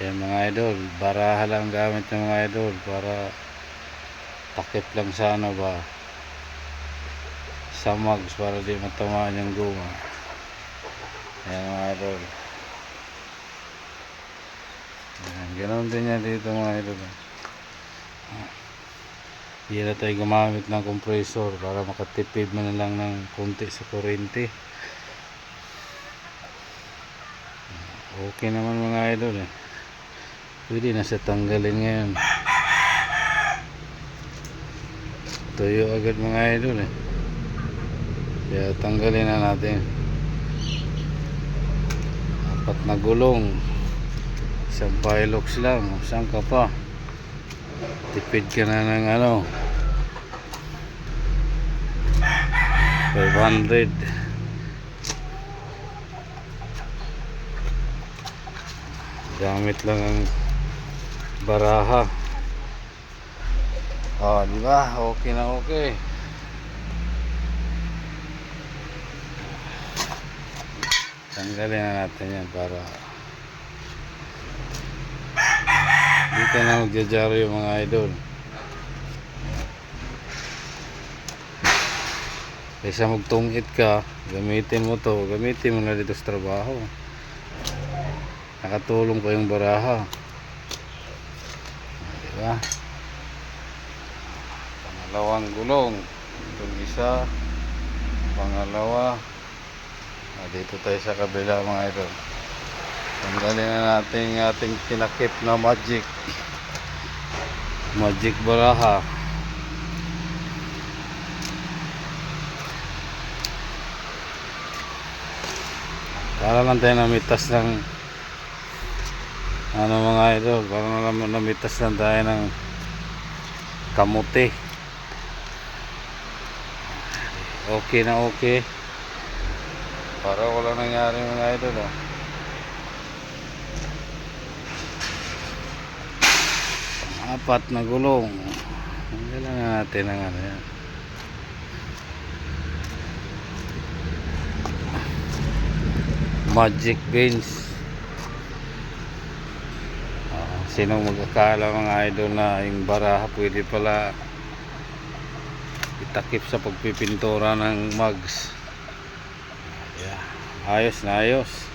Yan mga idol, baraha lang gamit ng mga idol para takip lang sa ano ba, sa mags para di matamaan yung guma. Yan mga idol. Yan, ganoon din yan dito mga idol. Hindi na tayo gumamit ng compressor para makatipid man lang ng konti sa kuryente. Okay naman mga idol eh. Pwede na sa tanggalin ngayon. Tuyo agad mga idol eh. Kaya tanggalin na natin. 4 na gulong. Isang Hilux lang. Saan ka pa? Tipid ka na ng ano 500. Gamit lang ang baraha. Di ba? Okay na okay. Tanggalin na natin yan para dito na magjajaryo yung mga idol. Kaysa magtungit ka, gamitin mo to, gamitin mo na dito sa trabaho. Nakatulong pa yung baraha. Diba? Pangalawang gulong. Itong isa. Pangalawa. Dito tayo sa kabila mga idol. Tanggalin na natin ating tinakip na magic baraha. Para lang tayo namitas ng ano mga idol, para lang namitas lang tayo ng kamuti. Okay na okay. Para wala nangyari mga idol 4 na gulong. Tanggalan na natin ang ano yan. Magic beans. Sinong mag-akala mga idol na yung baraha pwede pala itakip sa pagpipintura ng mugs. Ayos na ayos.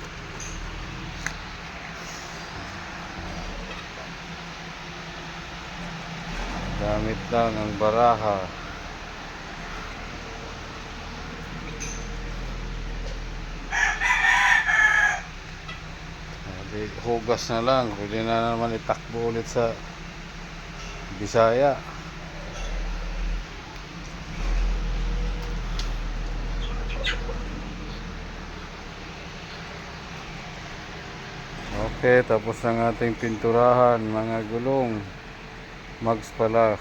Gamit lang ang baraha. Hugas na lang. Pwede na naman itakbo ulit sa Bisaya. Okay, tapos ang ating pinturahan mga gulong. Mags pala.